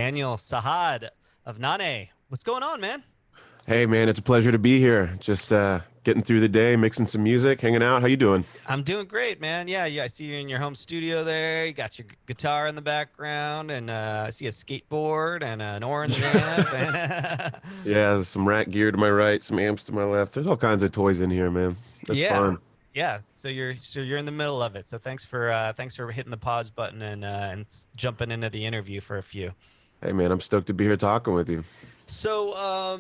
Daniel Sahad of Nané. What's going on, man? Hey man, it's a pleasure to be here. Just getting through the day, mixing some music, hanging out. How you doing? I'm doing great, man. Yeah. I see you in your home studio there. You got your guitar in the background, and I see a skateboard and an orange amp. And Yeah, some rack gear to my right, some amps to my left. There's all kinds of toys in here, man. That's yeah, fun. yeah. So you're in the middle of it. So thanks for hitting the pause button and jumping into the interview for a few. Hey man, I'm stoked to be here talking with you. So,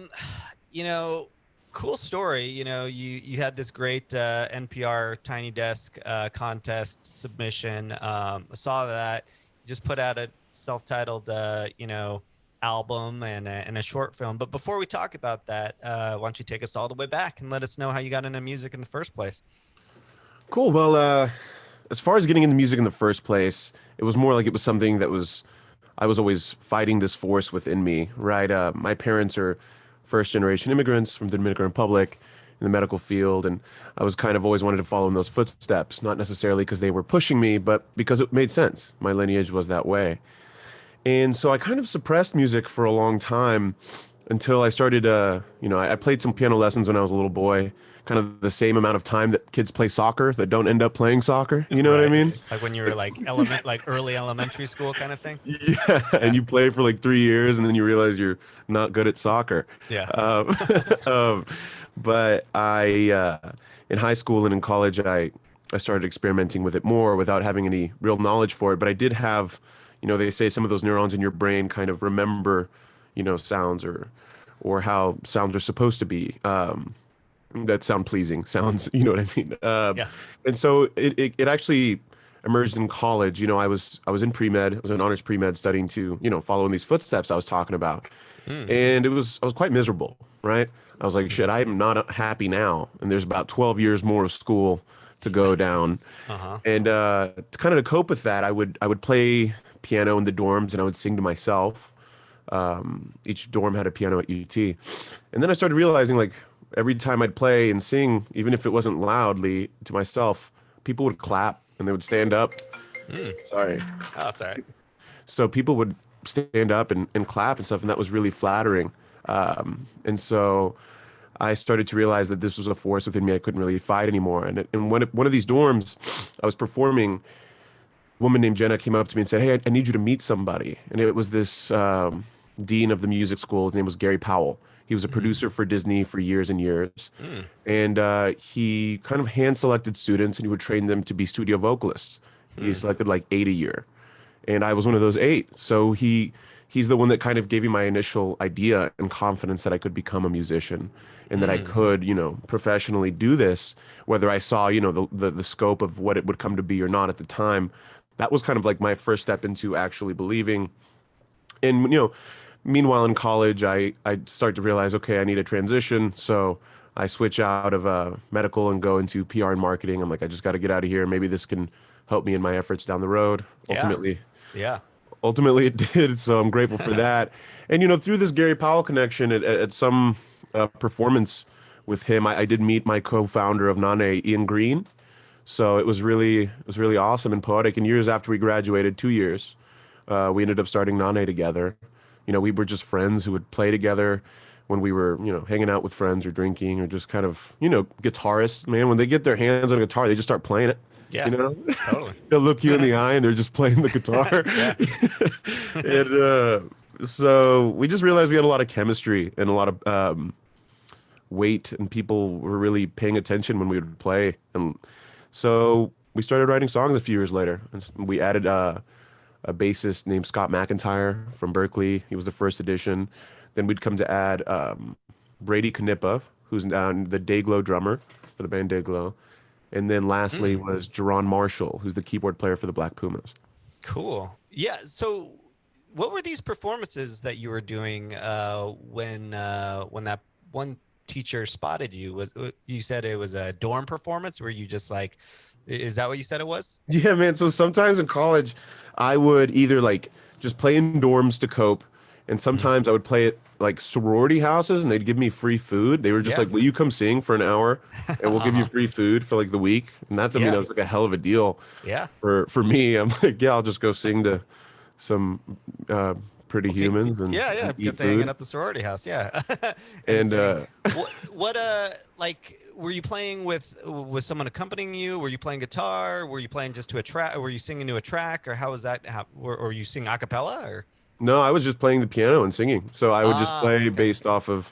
you know, cool story. You had this great NPR Tiny Desk contest submission. I saw that you just put out a self-titled, album and a short film. But before we talk about that, why don't you take us all the way back and let us know how you got into music in the first place? Cool. Well, as far as getting into music in the first place, it was more like it was something that was I was always fighting this force within me, right? My parents are first generation immigrants from the Dominican Republic in the medical field, and I was kind of always wanted to follow in those footsteps, not necessarily because they were pushing me, but because it made sense. My lineage was that way. And so I kind of suppressed music for a long time until I started, I played some piano lessons when I was a little boy, kind of the same amount of time that kids play soccer that don't end up playing soccer. You know what I Right. mean? Like when you were like early elementary school kind of thing. Yeah, Yeah. and you play for like 3 years, and then you realize you're not good at soccer. Yeah. Um, um, but in high school and in college, I started experimenting with it more without having any real knowledge for it. But I did have, they say some of those neurons in your brain kind of remember, sounds or how sounds are supposed to be. That sound pleasing sounds, you know what I mean? Yeah. And so it actually emerged in college. I was in pre-med, I was in honors pre-med studying to, follow in these footsteps I was talking about. Mm. And I was quite miserable, right? I was like, shit, I'm not happy now. And there's about 12 years more of school to go down. Uh-huh. And to kind of to cope with that, I would play piano in the dorms and I would sing to myself. Each dorm had a piano at UT. And then I started realizing like every time I'd play and sing, even if it wasn't loudly to myself, people would clap and they would stand up. Mm. Sorry. Oh, sorry. So people would stand up and clap and stuff, and that was really flattering. And so I started to realize that this was a force within me I couldn't really fight anymore. And in one of these dorms, I was performing. A woman named Jenna came up to me and said, "Hey, I need you to meet somebody." And it was this dean of the music school. His name was Gary Powell. He was a Mm. producer for Disney for years and years. Mm. And he kind of hand selected students and he would train them to be studio vocalists. He Mm. selected like 8 a year. And I was one of those 8. So he's the one that kind of gave me my initial idea and confidence that I could become a musician and that I Mm. could, professionally do this, whether I saw, the scope of what it would come to be or not at the time. That was kind of like my first step into actually believing. And, meanwhile in college, I start to realize, okay, I need a transition. So I switch out of medical and go into PR and marketing. I'm like, I just got to get out of here. Maybe this can help me in my efforts down the road. Yeah. Ultimately, Yeah. ultimately it did. So I'm grateful for that. And through this Gary Powell connection at some performance with him, I did meet my co-founder of Nané, Ian Green. So it was really awesome and poetic. And years after we graduated, 2 years, we ended up starting Nané together. We were just friends who would play together when we were, hanging out with friends or drinking or just kind of, guitarists, man, when they get their hands on a guitar, they just start playing it. Yeah. You know, Totally. they'll look you in the eye and they're just playing the guitar. Yeah. And so we just realized we had a lot of chemistry and a lot of weight, and people were really paying attention when we would play. And so we started writing songs a few years later. And we added a bassist named Scott McIntyre from Berkeley. He was the first edition. Then we'd come to add Brady Knippa, who's the Dayglow drummer for the band Dayglow. And then lastly Mm. was Jerron Marshall, who's the keyboard player for the Black Pumas. Cool. Yeah. So, what were these performances that you were doing when that one teacher spotted you? Was you said it was a dorm performance? Were you just like, is that what you said it was? Yeah, man. So sometimes in college, I would either like just play in dorms to cope, and Mm. sometimes I would play at like sorority houses, and they'd give me free food. They were just Yeah. like, "Will you come sing for an hour, and we'll give you Uh-huh. free food for like the week?" And that's, I mean, Yeah. that was like a hell of a deal Yeah. for me. I'm like, yeah, I'll just go sing to some uh, pretty humans Yeah, yeah. and Got eat to hang out food. at the sorority house. Yeah, and And sing. What like were you playing with someone accompanying you? Were you playing guitar? Were you playing just to a track? Were you singing to a track, or how was that? Or you sing a cappella? Or no, I was just playing the piano and singing. So I would just play okay, based off of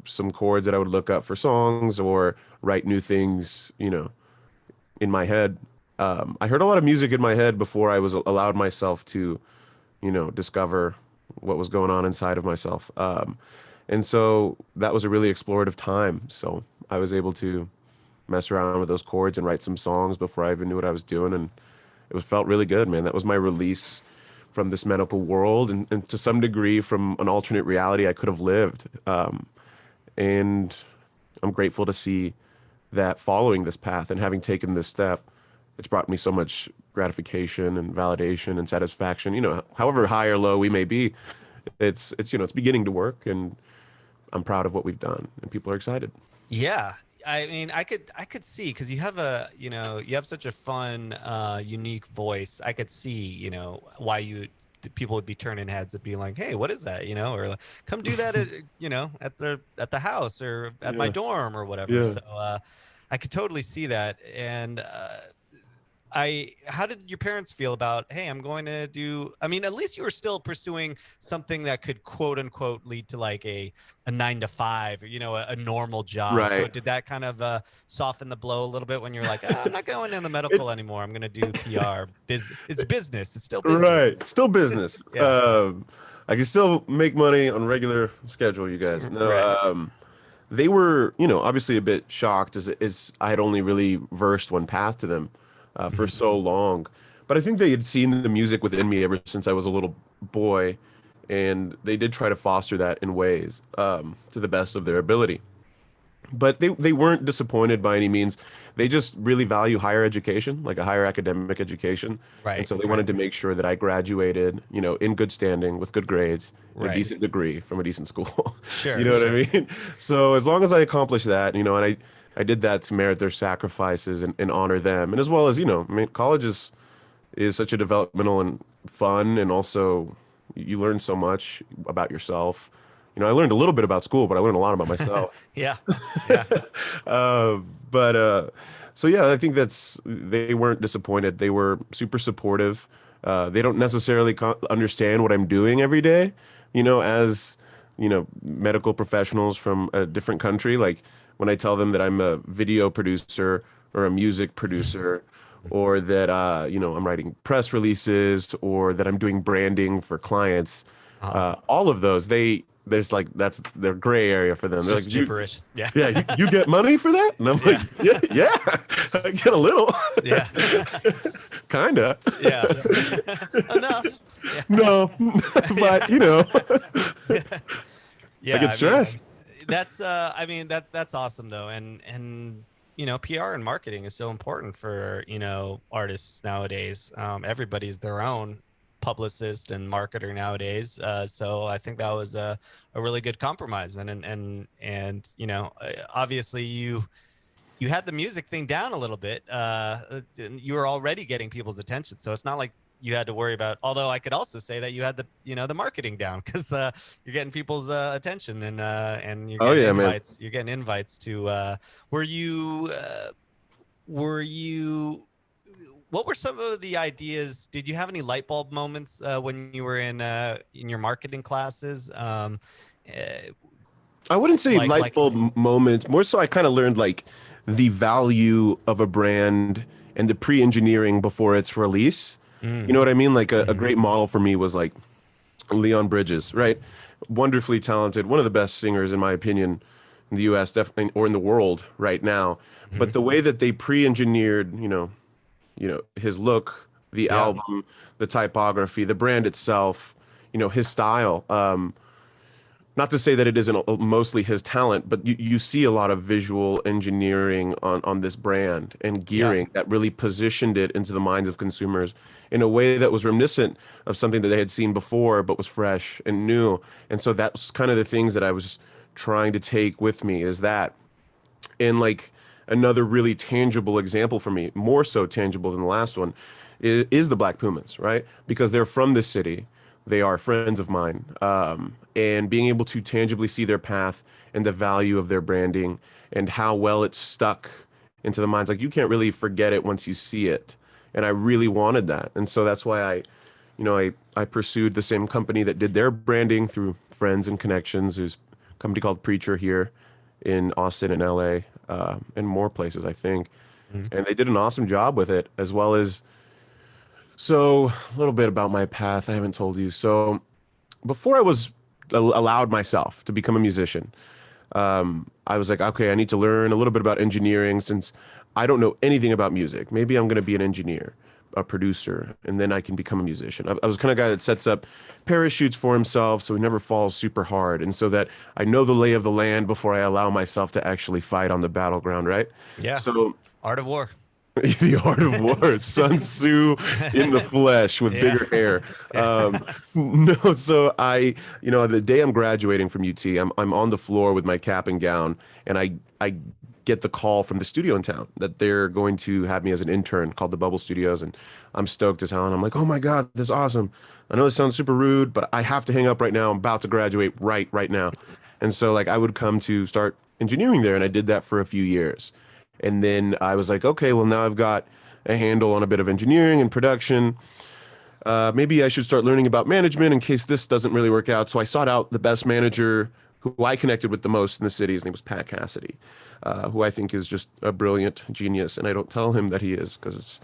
some chords that I would look up for songs or write new things, in my head. I heard a lot of music in my head before I was allowed myself to, discover what was going on inside of myself. And so that was a really explorative time. So I was able to mess around with those chords and write some songs before I even knew what I was doing. And it was felt really good, man. That was my release from this medical world and to some degree from an alternate reality I could have lived. And I'm grateful to see that following this path and having taken this step, it's brought me so much gratification and validation and satisfaction. However high or low we may be, it's beginning to work, and I'm proud of what we've done, and people are excited. yeah. I mean, I could see because you have you have such a fun, unique voice. I could see, why people would be turning heads and be like, "Hey, what is that?" Or like, "Come do that at, at the house or at my Yeah, dorm or whatever." yeah. So, I could totally see that. And how did your parents feel about, hey, I'm going to do, I mean, at least you were still pursuing something that could quote unquote lead to like a 9 to 5 or, a normal job. So Right. did that kind of soften the blow a little bit when you're like, I'm not going in the It, medical anymore. I'm going to do PR. It's business. It's still business. right. Still business. Yeah. I can still make money on regular schedule, you guys. No, Right. they were, obviously a bit shocked as I had only really versed one path to them for Mhm. so long. But I think they had seen the music within me ever since I was a little boy, and they did try to foster that in ways to the best of their ability. But they weren't disappointed by any means. They just really value higher education, like a higher academic education. And Right. so they Right. wanted to make sure that I graduated, in good standing with good grades and a Right. decent degree from a decent school. You Sure. know what I Sure. mean? So as long as I accomplished that, and I did that to merit their sacrifices and honor them. And as well as, I mean, college is such a developmental and fun, and also you learn so much about yourself. I learned a little bit about school, but I learned a lot about myself. Yeah. Yeah. Uh, but so yeah, I think they weren't disappointed. They were super supportive. They don't necessarily understand what I'm doing every day, as medical professionals from a different country. Like when I tell them that I'm a video producer or a music producer, or that I'm writing press releases, or that I'm doing branding for clients. Uh-huh. All of those, there's like that's their gray area for them. It's They're just like, you, gibberish. Yeah. yeah, you get money for that? And I'm like, Yeah. yeah, yeah, I get a little, Yeah. kinda. Yeah. Enough. Yeah. No, but I Yeah, get I mean, stressed. I mean that's awesome though. And PR and marketing is so important for, artists nowadays. Everybody's their own publicist and marketer nowadays. So I think that was a really good compromise. And obviously you had the music thing down a little bit. You were already getting people's attention, so it's not like you had to worry about. Although I could also say that you had the marketing down because you're getting people's attention and you're Oh getting yeah, man. invites. You're getting invites to. Were you? Were you? What were some of the ideas? Did you have any light bulb moments when you were in your marketing classes? Uh, I wouldn't say light like bulb moments. More so, I kind of learned like the value of a brand and the pre-engineering before its release. You mm, know what I mean? Like a hmm great model for me was like Leon Bridges, right? Wonderfully talented, one of the best singers in my opinion in the U.S. definitely, or in the world right now. hmm But the way that they pre-engineered, his look, the yeah, album, the typography, the brand itself, his style. Not to say that it isn't mostly his talent, but you see a lot of visual engineering on this brand and yeah, gearing that really positioned it into the minds of consumers in a way that was reminiscent of something that they had seen before, but was fresh and new. And so that's kind of the things that I was trying to take with me is that. And like another really tangible example for me, more so tangible than the last one, is the Black Pumas, right? Because they're from this city. they are friends of mine. And being able to tangibly see their path and the value of their branding and how well it's stuck into the minds. Like you can't really forget it once you see it. And I really wanted that. And so that's why I pursued the same company that did their branding through friends and connections. There's a company called Preacher here in Austin and LA, and more places, I think. Mhm. And they did an awesome job with it, as well as, so a little bit about my path I haven't told you. So before I was allowed myself to become a musician, I was like, okay, I need to learn a little bit about engineering since I don't know anything about music. Maybe I'm going to be an engineer, a producer, and then I can become a musician. I was the kind of guy that sets up parachutes for himself so he never falls super hard, and so that I know the lay of the land before I allow myself to actually fight on the battleground, right? Yeah. So Art of War. the art of war, Sun Tzu in the flesh with Yeah. bigger hair. Yeah. No, so the day I'm graduating from UT, I'm on the floor with my cap and gown, and I get the call from the studio in town that they're going to have me as an intern called the Bubble Studios, and I'm stoked as hell. And I'm like, oh my God, this is awesome. I know this sounds super rude, but I have to hang up right now. I'm about to graduate right now. And so like I would come to start engineering there, and I did that for a few years. And then I was like, okay, well, now I've got a handle on a bit of engineering and production. Maybe I should start learning about management in case this doesn't really work out. So I sought out the best manager who I connected with the most in the city. His name was Pat Cassidy, who I think is just a brilliant genius. And I don't tell him that he is because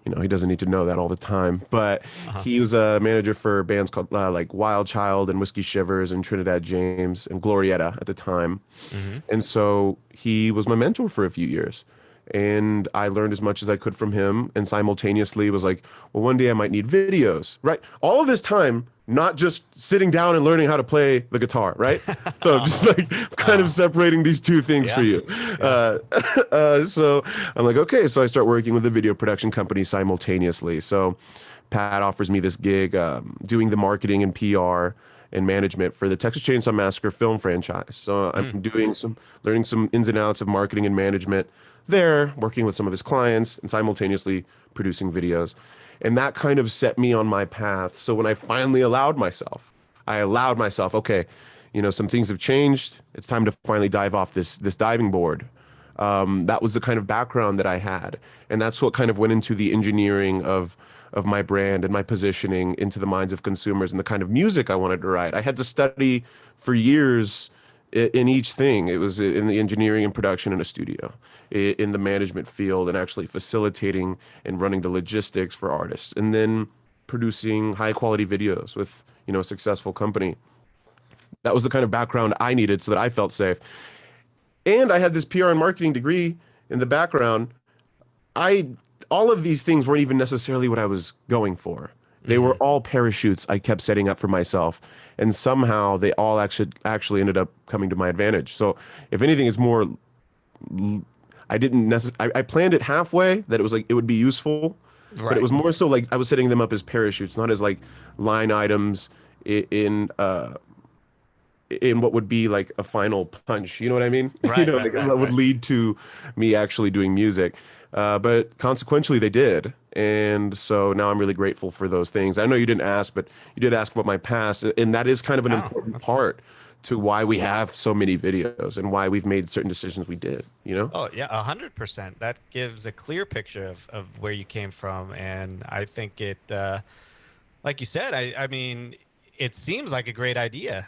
he doesn't need to know that all the time. But Uh-huh. he was a manager for bands called like Wild Child and Whiskey Shivers and Trinidad James and Glorietta at the time. Hmm. And so he was my mentor for a few years. And I learned as much as I could from him and simultaneously was like, well, one day I might need videos, right? All of this time, not just sitting down and learning how to play the guitar, right? So just like kind of separating these two things for Yeah. you. Yeah. So I'm like, okay, so I start working with a video production company simultaneously. So Pat offers me this gig doing the marketing and PR and management for the Texas Chainsaw Massacre film franchise. So I'm learning some ins and outs of marketing and management there, working with some of his clients and simultaneously producing videos. And that kind of set me on my path. So when I finally I allowed myself, okay, some things have changed. It's time to finally dive off this diving board. That was the kind of background that I had. And that's what kind of went into the engineering of my brand and my positioning into the minds of consumers and the kind of music I wanted to write. I had to study for years in each thing. It was in the engineering and production in a studio, in the management field, and actually facilitating and running the logistics for artists, and then producing high quality videos with, a successful company. That was the kind of background I needed so that I felt safe. And I had this PR and marketing degree in the background. I All of these things weren't even necessarily what I was going for. They were Hmm. all parachutes I kept setting up for myself, and somehow they all actually ended up coming to my advantage. So, if anything, it's more. I didn't necessarily. I planned it halfway that it was like it would be useful, but it Right. was more so like I was setting them up as parachutes, not as like line items in what would be like a final punch. You know what I mean? Right. Right. Like Right. that would Right. lead to me actually doing music. But consequentially, they did. And so now I'm really grateful for those things. I know you didn't ask, but you did ask about my past. And that is kind of an Oh, important that's. part to why we have so many videos and why we've made certain decisions we did, you know? Oh yeah, 100%. That gives a clear picture of where you came from, and I think it, like you said, I mean, it seems like a great idea.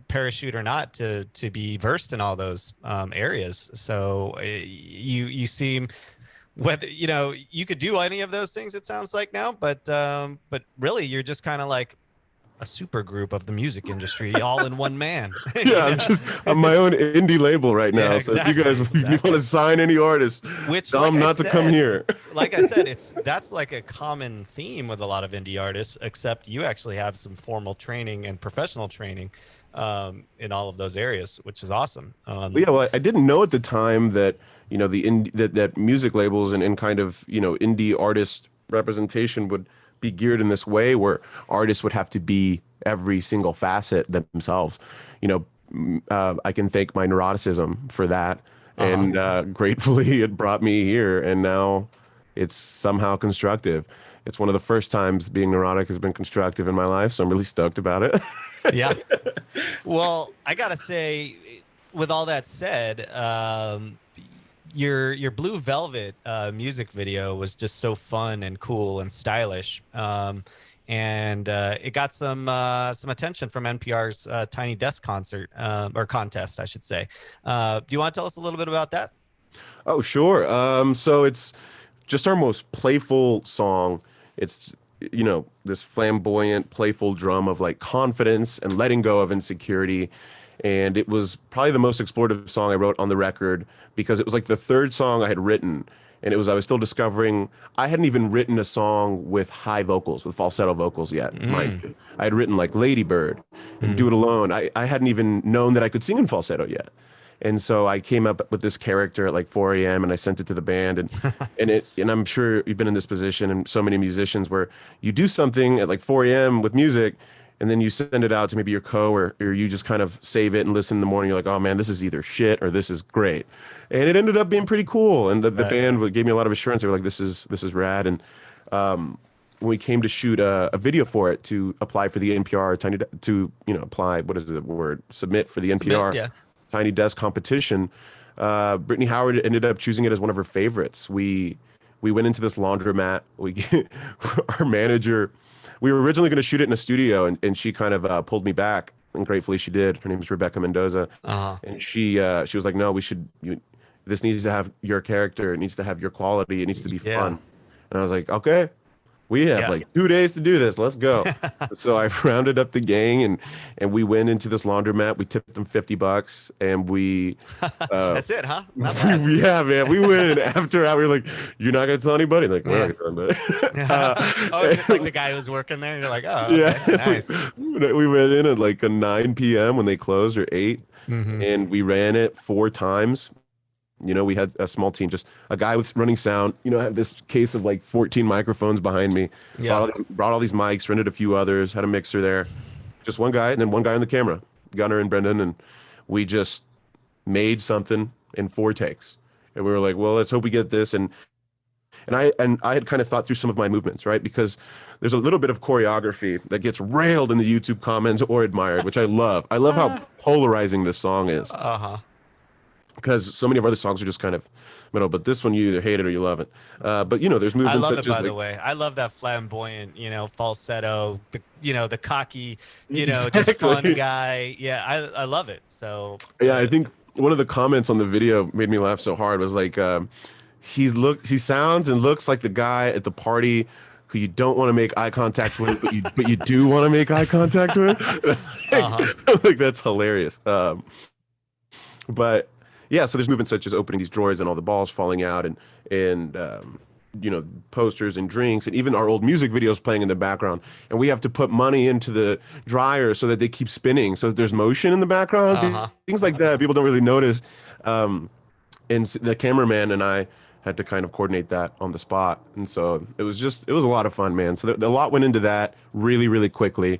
Parachute or not, to be versed in all those areas. So you seem whether you could do any of those things. It sounds like now, but really, you're just kind of like a super group of the music industry, all in one man. Yeah, you know? I'm my own indie label right Yeah, now. So if you guys, exactly, if you want to exactly. sign any artists, Which, tell them not to come here. that's like a common theme with a lot of indie artists, except you actually have some formal training and professional training in all of those areas, which is awesome. Well, yeah, well, I didn't know at the time that, that music labels and kind of, indie artist representation would be geared in this way where artists would have to be every single facet themselves. I can thank my neuroticism for that. Uh-huh. And gratefully it brought me here. And now it's somehow constructive. It's one of the first times being neurotic has been constructive in my life, so I'm really stoked about it. Yeah. Well, I gotta say, with all that said, your Blue Velvet music video was just so fun and cool and stylish, and it got some attention from NPR's Tiny Desk concert or contest, I should say. Do you want to tell us a little bit about that? Oh, sure. So it's just our most playful song. It's, this flamboyant, playful drum of like confidence and letting go of insecurity. And it was probably the most explorative song I wrote on the record because it was like the third song I had written. And I was still discovering, I hadn't even written a song with high vocals, with falsetto vocals yet. I had written like Lady Bird and Do It Alone. I hadn't even known that I could sing in falsetto yet. And so I came up with this character at like 4 a.m. and I sent it to the band and I'm sure you've been in this position and so many musicians where you do something at like 4 a.m. with music and then you send it out to maybe your or you just kind of save it and listen in the morning. You're like, oh man, this is either shit or this is great. And it ended up being pretty cool. And the band gave me a lot of assurance. They were like, this is rad. And when we came to shoot a video for it to apply for the NPR apply, what is the word? Submit for the NPR. Yeah. Tiny Desk competition, Brittany Howard ended up choosing it as one of her favorites. We went into this laundromat. Our manager, we were originally going to shoot it in a studio, and she kind of pulled me back, and gratefully she did. Her name is Rebecca Mendoza, and she was like, "No, this needs to have your character. It needs to have your quality. It needs to be fun." And I was like, "Okay." We have like 2 days to do this. Let's go. So I rounded up the gang and we went into this laundromat. We tipped them $50 and we That's it, huh? Not bad. Yeah, man. We went in after we were like, you're not gonna tell anybody? Like, we're not gonna tell anybody. Oh, just like the guy who's working there. You're like, oh, okay, nice. We went in at like a 9 p.m. when they closed or 8 and we ran it 4 times. We had a small team, just a guy with running sound, I had this case of like 14 microphones behind me, brought all these mics, rented a few others, had a mixer there, just one guy, and then one guy on the camera, Gunnar and Brendan, and we just made something in 4 takes. And we were like, well, let's hope we get this. And I had kind of thought through some of my movements, right? Because there's a little bit of choreography that gets railed in the YouTube comments or admired, which I love. I love how polarizing this song is. Because so many of our other songs are just kind of middle, but this one you either hate it or you love it. But there's movements. I love such it, by as the way. I love that flamboyant, falsetto, the cocky, Exactly. just fun guy. Yeah, I love it. So yeah, I think one of the comments on the video made me laugh so hard was like, he sounds and looks like the guy at the party who you don't want to make eye contact with, but you do want to make eye contact with. Like that's hilarious. But yeah, so there's movements such as opening these drawers and all the balls falling out and posters and drinks and even our old music videos playing in the background. And we have to put money into the dryer so that they keep spinning. So there's motion in the background, things like that. People don't really notice. And the cameraman and I had to kind of coordinate that on the spot. And so it was a lot of fun, man. So a lot went into that really, really quickly.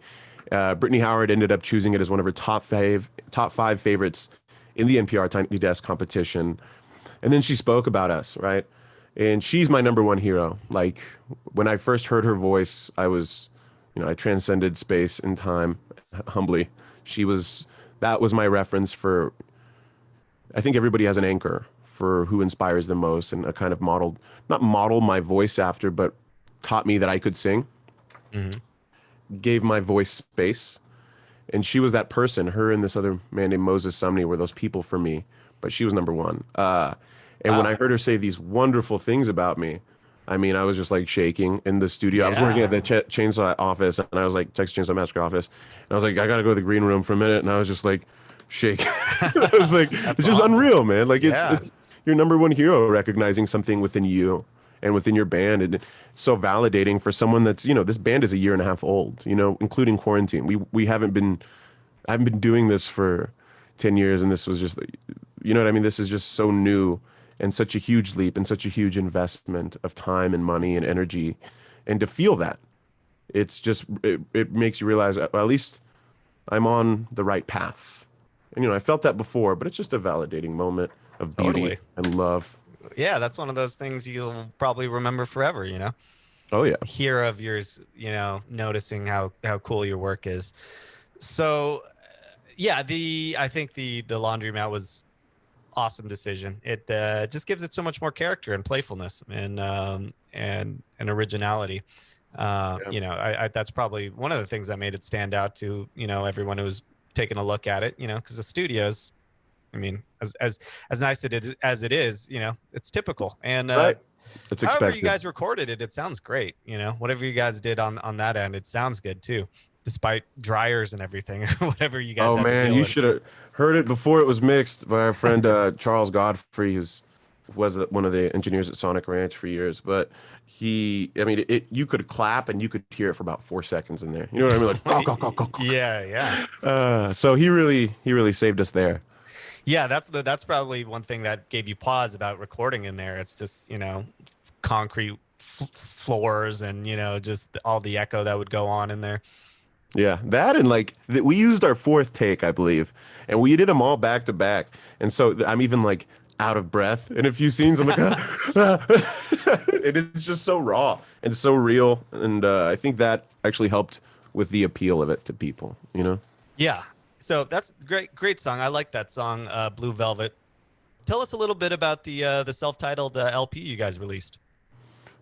Brittany Howard ended up choosing it as one of her top 5 favorites in the NPR Tiny Desk competition. And then she spoke about us, right? And she's my number one hero. Like when I first heard her voice, I was, I transcended space and time humbly. That was my reference for, I think everybody has an anchor for who inspires them most and a kind of not model my voice after, but taught me that I could sing, gave my voice space. And she was that person. Her and this other man named Moses Sumney were those people for me. But she was number one. And when I heard her say these wonderful things about me, I mean, I was just like shaking in the studio. I was working at the Chainsaw office, and I was like, Texas Chainsaw Massacre office. And I was like, I got to go to the green room for a minute. And I was just like, shaking. I was like, it's just unreal, man. Like, it's your number one hero recognizing something within you and within your band. And it's so validating for someone that's, this band is a year and a half old, including quarantine. I haven't been doing this for 10 years. And this was just, you know what I mean? This is just so new and such a huge leap and such a huge investment of time and money and energy. And to feel that, it's just, it makes you realize, well, at least I'm on the right path. And, I felt that before, but it's just a validating moment of beauty and love. Yeah, that's one of those things you'll probably remember forever, Oh yeah. hear of yours, noticing how cool your work is. So yeah, I think the laundromat was awesome decision. It just gives it so much more character and playfulness and originality. Yeah. That's probably one of the things that made it stand out to everyone who was taking a look at it. Because the studios, I mean, as nice as it is, it's typical. And Right. It's however you expected. guys recorded it, it sounds great. Whatever you guys did on that end, it sounds good too, despite dryers and everything, whatever you guys Oh had to man, deal you with. should have heard it before it was mixed by our friend Charles Godfrey, who's was one of the engineers at Sonic Ranch for years. But I mean, you could clap and you could hear it for about 4 seconds in there. You know what I mean? Like, "Caw, caw, caw, caw, caw." Yeah, yeah. So he really saved us there. Yeah, that's probably one thing that gave you pause about recording in there. It's just, concrete floors and, just all the echo that would go on in there. Yeah, that and like we used our fourth take, I believe, and we did them all back to back. And so I'm even like out of breath in a few scenes. I'm like, it is just so raw and so real, and I think that actually helped with the appeal of it to people. You know? Yeah. So that's great song. I like that song, Blue Velvet. Tell us a little bit about the self-titled LP you guys released.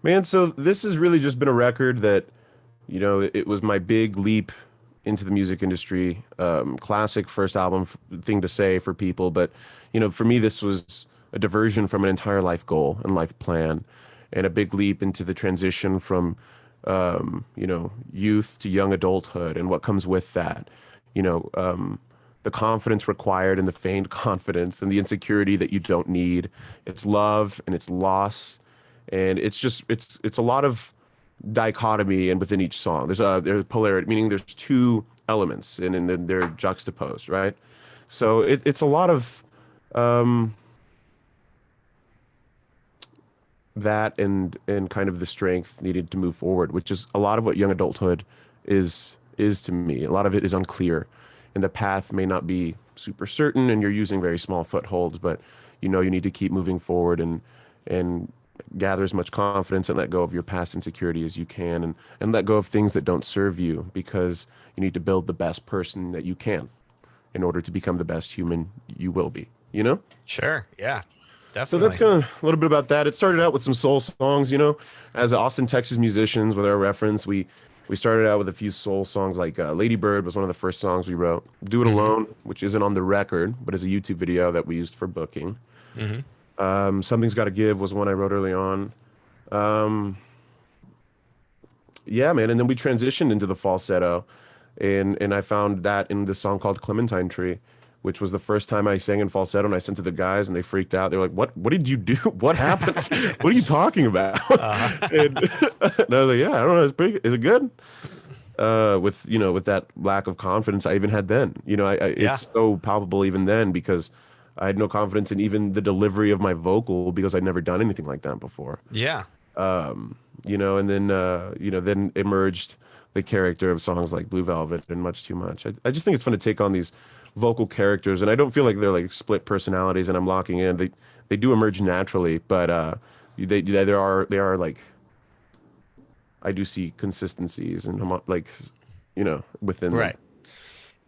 Man, so this has really just been a record that, it was my big leap into the music industry. Classic first album thing to say for people, but for me, this was a diversion from an entire life goal and life plan, and a big leap into the transition from, youth to young adulthood and what comes with that. The confidence required and the feigned confidence and the insecurity that you don't need. It's love and it's loss, and it's a lot of dichotomy and within each song. There's polarity, meaning there's two elements and then they're juxtaposed, right? So it's a lot of that and kind of the strength needed to move forward, which is a lot of what young adulthood is to me. A lot of it is unclear, and the path may not be super certain, and you're using very small footholds, but you need to keep moving forward and gather as much confidence and let go of your past insecurity as you can, and let go of things that don't serve you, because you need to build the best person that you can in order to become the best human you will be, you know? Sure. Yeah, So that's definitely. kind of a little bit about that. It started out with some soul songs, as Austin, Texas musicians with our reference. We started out with a few soul songs like Lady Bird was one of the first songs we wrote. Do It Hmm. Alone, which isn't on the record, but is a YouTube video that we used for booking. Hmm. Something's Gotta Give was one I wrote early on. Um, yeah, man. And then we transitioned into the falsetto, and I found that in this song called Clementine Tree, which was the first time I sang in falsetto, and I sent to the guys and they freaked out. They were like, What did you do? What happened? What are you talking about?" Uh, and, and I was like, "Yeah, I don't know. It's pretty. Is it good?" With that lack of confidence I even had then. yeah. It's so palpable even then, because I had no confidence in even the delivery of my vocal, because I'd never done anything like that before. Yeah. And then then emerged the character of songs like Blue Velvet and Much Too Much. I just think it's fun to take on these vocal characters, and I don't feel like they're like split personalities and I'm locking in. They do emerge naturally, but they are like, I do see consistencies and like, within them. Right.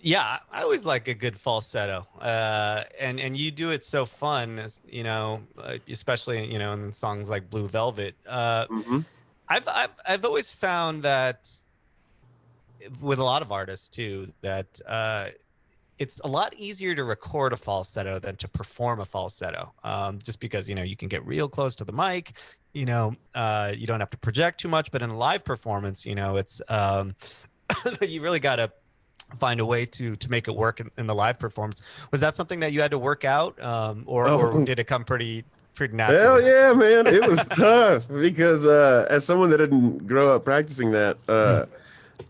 Yeah, I always like a good falsetto, and you do it so fun, especially in songs like Blue Velvet. Hmm. I've always found that with a lot of artists too, that it's a lot easier to record a falsetto than to perform a falsetto, just because you can get real close to the mic. You don't have to project too much, but in a live performance, it's you really got to find a way to make it work in the live performance. Was that something that you had to work out, or Oh, did it come pretty hell naturally? yeah, man. It was tough because as someone that didn't grow up practicing that,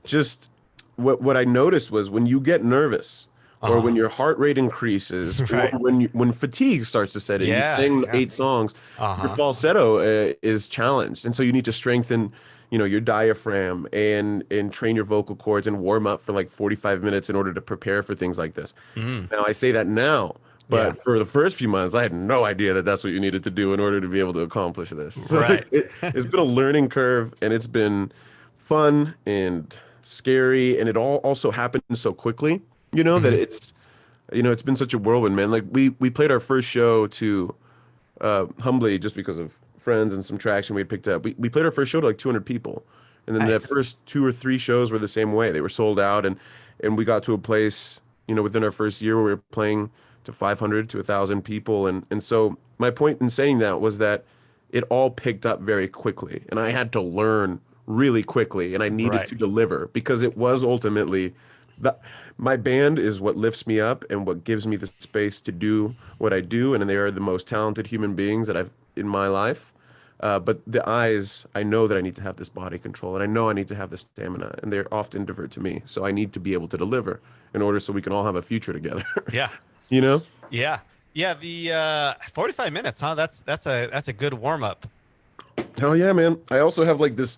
just what I noticed was when you get nervous, or when Uh-huh. your heart rate increases, or Right. when fatigue starts to set in. You've Yeah. sang Yeah. 8 songs, your Uh-huh. falsetto is challenged, and so you need to strengthen, your diaphragm and train your vocal cords and warm up for like 45 minutes in order to prepare for things like this. Mm. Now I say that now, Yeah. But for the first few months, I had no idea that that's what you needed to do in order to be able to accomplish this. So Right. it's been a learning curve, and it's been fun and scary, and it all also happened so quickly, that Hmm. it's been such a whirlwind, man. Like we played our first show to humbly, just because of friends and some traction we had picked up. We played our first show to like 200 people. And then the Nice. first two or three shows were the same way. They were sold out, and we got to a place, within our first year where we were playing to 500 to 1,000 people. And so my point in saying that was that it all picked up very quickly, and I had to learn really quickly, and I needed Right. to deliver because it was ultimately the, my band is what lifts me up and what gives me the space to do what I do, and they are the most talented human beings that I've in my life. But the eyes, I know that I need to have this body control, and I know I need to have the stamina, and they're often divert to me. So I need to be able to deliver in order so we can all have a future together. Yeah. You know? Yeah. Yeah. The 45 minutes, huh? That's a good warm up. Hell yeah, man. I also have like this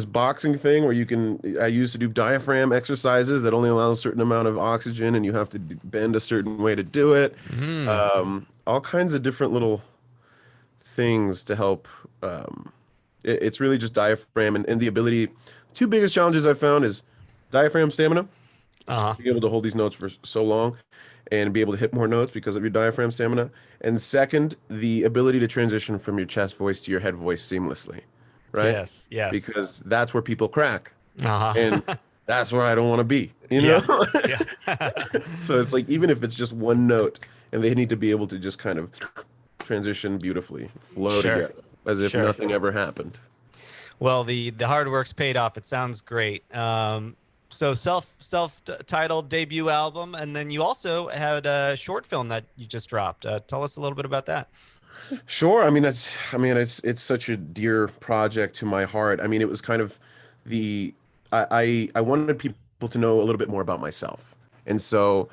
boxing thing where I used to do diaphragm exercises that only allow a certain amount of oxygen, and you have to bend a certain way to do it. Hmm. All kinds of different little things to help. It's really just diaphragm and the ability. Two biggest challenges I found is diaphragm stamina, Uh-huh. being able to hold these notes for so long and be able to hit more notes because of your diaphragm stamina. And second, the ability to transition from your chest voice to your head voice seamlessly, right? Yes. Yes. Because that's where people crack, and Uh-huh. that's where I don't want to be, Yeah. Yeah. So it's like even if it's just one note, and they need to be able to just kind of transition beautifully, flow Sure. together as if Sure. nothing ever happened. Well, the hard work's paid off. It sounds great. So self-titled debut album, and then you also had a short film that you just dropped. Tell us a little bit about that. Sure. I mean, it's such a dear project to my heart. I mean, it was kind of the I wanted people to know a little bit more about myself, and so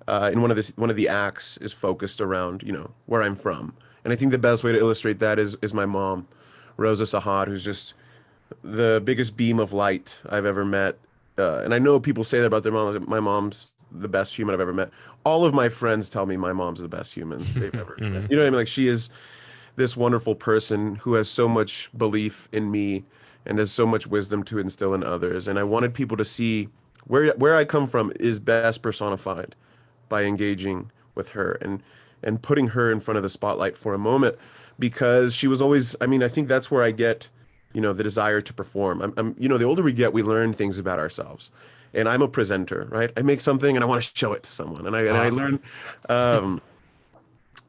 in one of the acts is focused around where I'm from, and I think the best way to illustrate that is my mom, Rosa Sahad, who's just the biggest beam of light I've ever met. And I know people say that about their moms. My mom's the best human I've ever met. All of my friends tell me my mom's the best human they've ever met. Mhm. You know what I mean? Like she is this wonderful person who has so much belief in me and has so much wisdom to instill in others. And I wanted people to see where I come from is best personified by engaging with her and putting her in front of the spotlight for a moment because she was always, I mean, I think that's where I get, the desire to perform. The older we get, we learn things about ourselves. And I'm a presenter, right? I make something and I want to show it to someone. And I Uh-huh. learn um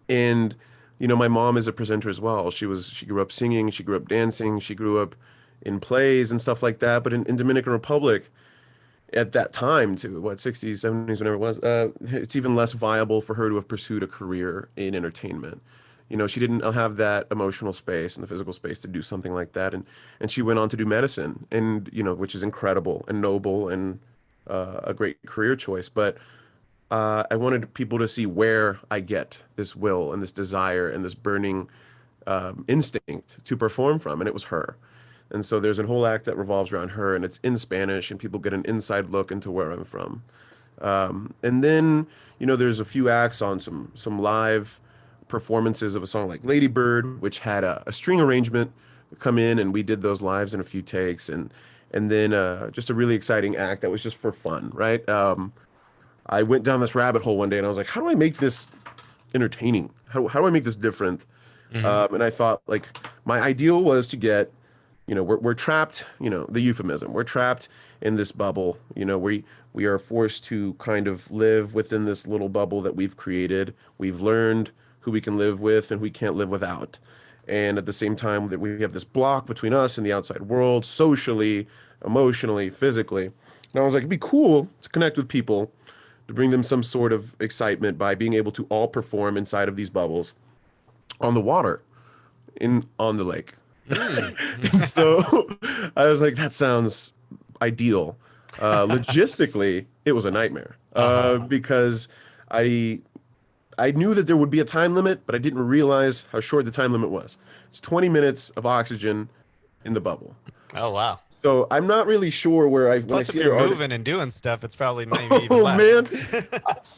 and my mom is a presenter as well. She grew up singing, she grew up dancing, she grew up in plays and stuff like that. But in Dominican Republic, at that time too, what, 60s, 70s, whenever it was, it's even less viable for her to have pursued a career in entertainment. She didn't have that emotional space and the physical space to do something like that. And she went on to do medicine and, which is incredible and noble and a great career choice. But I wanted people to see where I get this will and this desire and this burning instinct to perform from, and it was her. And so there's a whole act that revolves around her, and it's in Spanish, and people get an inside look into where I'm from. And then, there's a few acts on some live performances of a song like Lady Bird, which had a string arrangement come in, and we did those lives in a few takes, and then just a really exciting act that was just for fun, right? I went down this rabbit hole one day, and I was like, how do I make this entertaining? How do I make this different? Hmm. And I thought, like, my ideal was to get, we're trapped, the euphemism. We're trapped in this bubble. We are forced to kind of live within this little bubble that we've created. We've learned who we can live with and who we can't live without. And at the same time that we have this block between us and the outside world, socially, emotionally, physically. And I was like, it'd be cool to connect with people, to bring them some sort of excitement by being able to all perform inside of these bubbles on the water in on the lake. Mm. And so I was like, that sounds ideal. Logistically, it was a nightmare Uh-huh. because I I knew that there would be a time limit, but I didn't realize how short the time limit was. It's 20 minutes of oxygen in the bubble. Oh, wow. So I'm not really sure where when I Plus, if see other you're artists. moving and doing stuff, it's probably maybe even Oh less. man,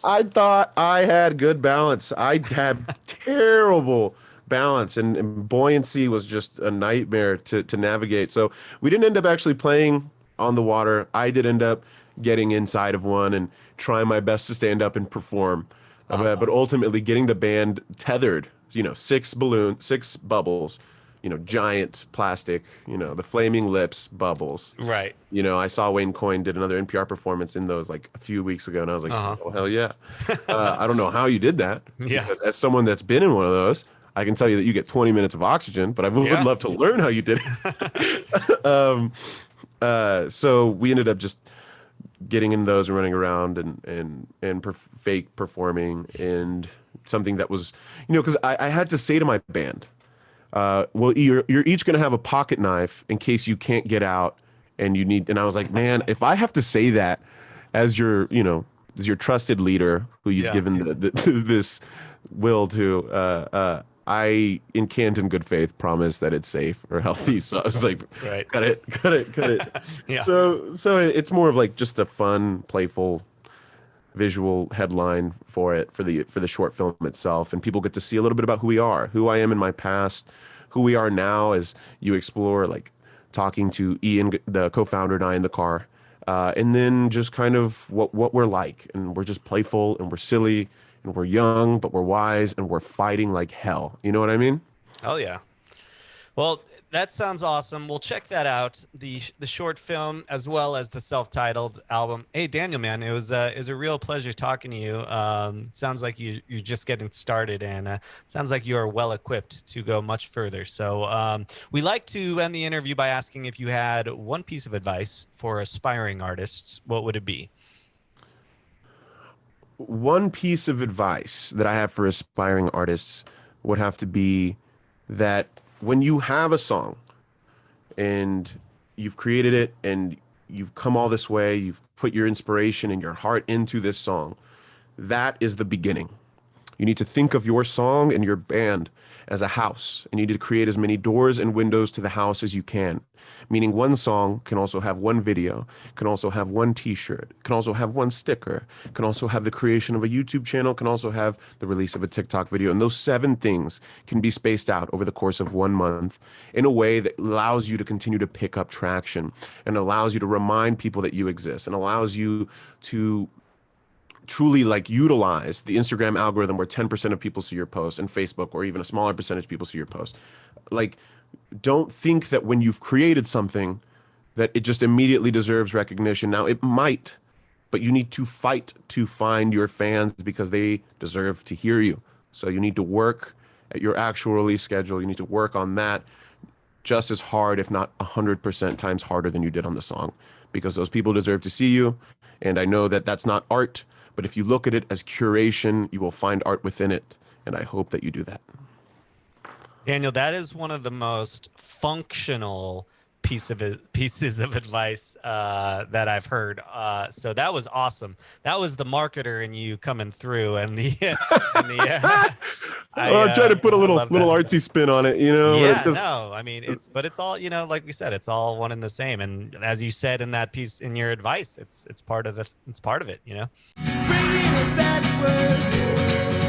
I thought I had good balance. I had terrible balance, and buoyancy was just a nightmare to navigate. So we didn't end up actually playing on the water. I did end up getting inside of one and trying my best to stand up and perform. But ultimately getting the band tethered, six bubbles, giant plastic, the flaming lips bubbles. Right. I saw Wayne Coyne did another NPR performance in those like a few weeks ago, and I was like, Uh-huh. oh, hell yeah. I don't know how you did that. Yeah. Because as someone that's been in one of those, I can tell you that you get 20 minutes of oxygen, but I would Yeah. love to learn how you did it. So we ended up just getting in those and running around and fake performing, and something that was, because I had to say to my band, well, you're each gonna have a pocket knife in case you can't get out and you need. And I was like, man, if I have to say that as your trusted leader who you've Yeah. given this will to, in canned good faith, promise that it's safe or healthy. So I was like, Right. cut it. Yeah. So it's more of like just a fun, playful visual headline for the short film itself, and people get to see a little bit about who I am in my past, who we are now as you explore, like talking to Ian, the co-founder, and I in the car, and then just kind of what we're like, and we're just playful and we're silly and we're young but we're wise and we're fighting like hell. You know what I mean? Oh yeah. Well, that sounds awesome. We'll check that out. The short film as well as the self-titled album. Hey Daniel, man, it was a real pleasure talking to you. Sounds like you're just getting started, and sounds like you are well equipped to go much further. So we like to end the interview by asking if you had one piece of advice for aspiring artists, what would it be? One piece of advice that I have for aspiring artists would have to be that when you have a song and you've created it and you've come all this way, you've put your inspiration and your heart into this song, that is the beginning. You need to think of your song and your band as a house, and you need to create as many doors and windows to the house as you can. Meaning one song can also have one video, can also have one t-shirt, can also have one sticker, can also have the creation of a YouTube channel, can also have the release of a TikTok video. And those 7 things can be spaced out over the course of 1 month in a way that allows you to continue to pick up traction and allows you to remind people that you exist and allows you to truly like utilize the Instagram algorithm where 10% of people see your post, and Facebook, or even a smaller percentage of people see your post. Like, don't think that when you've created something that it just immediately deserves recognition. Now it might, but you need to fight to find your fans because they deserve to hear you. So you need to work at your actual release schedule. You need to work on that just as hard, if not 100% times harder than you did on the song, because those people deserve to see you. And I know that that's not art, but if you look at it as curation, you will find art within it. And I hope that you do that. Daniel, that is one of the most functional pieces of advice that I've heard. So that was awesome. That was the marketer in you coming through, and the I try to put a little artsy spin on it, Yeah, no, I mean but it's all, like we said, it's all one and the same. And as you said in that piece in your advice, it's part of it, Bringing it backward.